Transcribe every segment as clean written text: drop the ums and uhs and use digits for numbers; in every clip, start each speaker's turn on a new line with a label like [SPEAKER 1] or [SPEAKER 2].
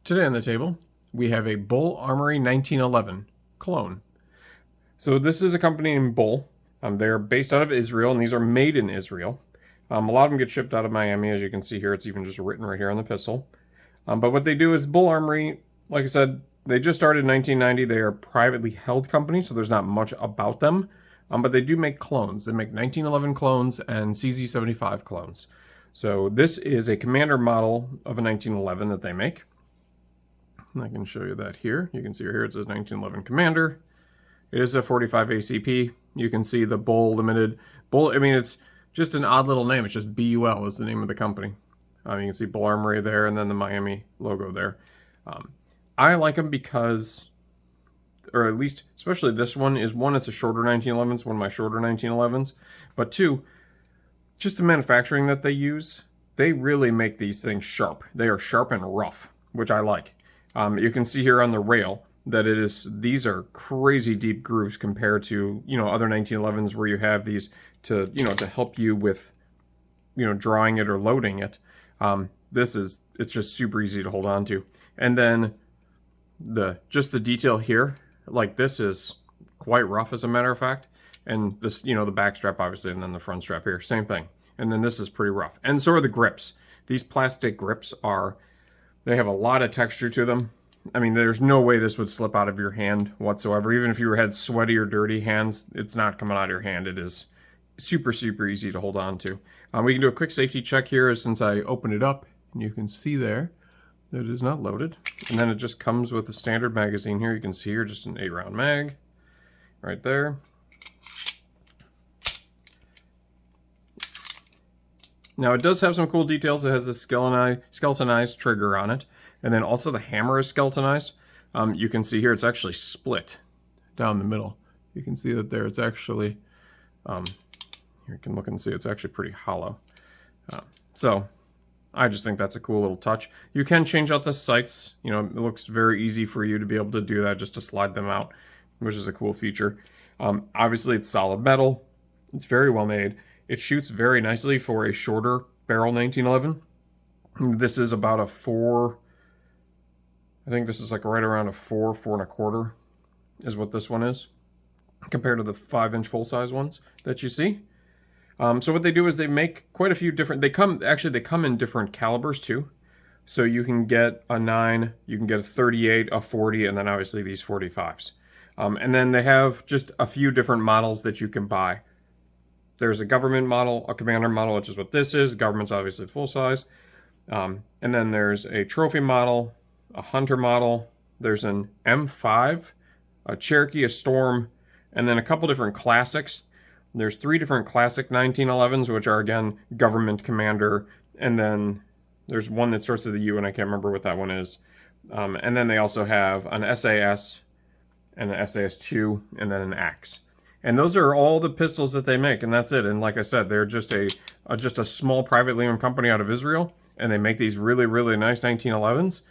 [SPEAKER 1] Today on the table, we have a BUL Armory 1911 clone. So this is a company named BUL. They're based out of Israel, and these are made in Israel. A lot of them get shipped out of Miami, as you can see here. It's even just written right here on the pistol. But what they do is BUL Armory, like I said, they just started in 1990. They are a privately held company, so there's not much about them. But they do make clones. They make 1911 clones and CZ75 clones. So this is a Commander model of a 1911 that they make. And I can show you that here. You can see here it says 1911 Commander. It is a 45 ACP. You can see the BUL Limited. BUL, I mean, it's just an odd little name. It's just BUL is the name of the company. You can see BUL Armory there and then the Miami logo there. I like them because, or at least, especially this one, is one, it's a shorter 1911. It's one of my shorter 1911s. But two, just the manufacturing that they use, they really make these things sharp. They are sharp and rough, which I like. You can see here on the rail that these are crazy deep grooves compared to, other 1911s where you have these to, to help you with, drawing it or loading it. It's just super easy to hold on to. And then just the detail here, like this is quite rough as a matter of fact. And this, the back strap obviously, and then the front strap here, same thing. And then this is pretty rough. And so are the grips. These plastic grips they have a lot of texture to them. I mean, there's no way this would slip out of your hand whatsoever. Even if you had sweaty or dirty hands, it's not coming out of your hand. It is super, super easy to hold on to. We can do a quick safety check here since I opened it up. And you can see there that it is not loaded. And then it just comes with a standard magazine here. You can see here just an 8-round mag right there. Now, it does have some cool details. It has a skeletonized trigger on it. And then also the hammer is skeletonized. You can see here it's actually split down the middle. You can see that there it's actually, you can look and see it's actually pretty hollow. So I just think that's a cool little touch. You can change out the sights. It looks very easy for you to be able to do that, just to slide them out, which is a cool feature. Obviously, it's solid metal. It's very well made. It shoots very nicely for a shorter barrel 1911. This is about a 4, I think this is like right around a 4 1/4 is what this one is, compared to the 5-inch full-size ones that you see. So what they do is they make quite a few different, they come in different calibers too. So you can get a 9, you can get a 38, a 40, and then obviously these 45s. And then they have just a few different models that you can buy. There's a government model, a Commander model, which is what this is. Government's obviously full size. And then there's a trophy model, a hunter model. There's an M5, a Cherokee, a Storm, and then a couple different classics. There's 3 different classic 1911s, which are, again, government Commander. And then there's one that starts with a U, and I can't remember what that one is. And then they also have an SAS and an SAS-2, and then an Axe. And those are all the pistols that they make, and that's it. And like I said, they're just a small privately owned company out of Israel, and they make these really, really nice 1911s.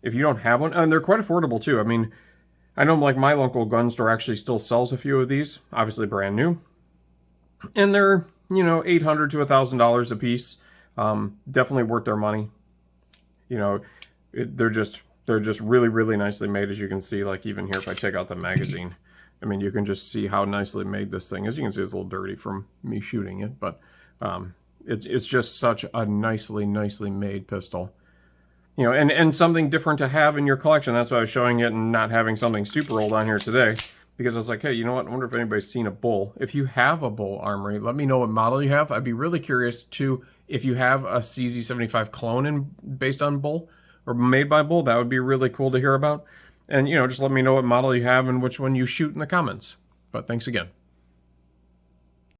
[SPEAKER 1] If you don't have one, and they're quite affordable too. I mean, I know like my local gun store actually still sells a few of these, obviously brand new. And they're, $800 to $1,000 a piece. Definitely worth their money. They're just really, really nicely made, as you can see. Like even here, if I take out the magazine, I mean, you can just see how nicely made this thing is. You can see it's a little dirty from me shooting it, but it's just such a nicely made pistol. And something different to have in your collection. That's why I was showing it and not having something super old on here today. Because I was like, hey, you know what? I wonder if anybody's seen a BUL. If you have a BUL Armory, let me know what model you have. I'd be really curious, too, if you have a CZ75 clone based on BUL or made by BUL. That would be really cool to hear about. And, just let me know what model you have and which one you shoot in the comments. But thanks again.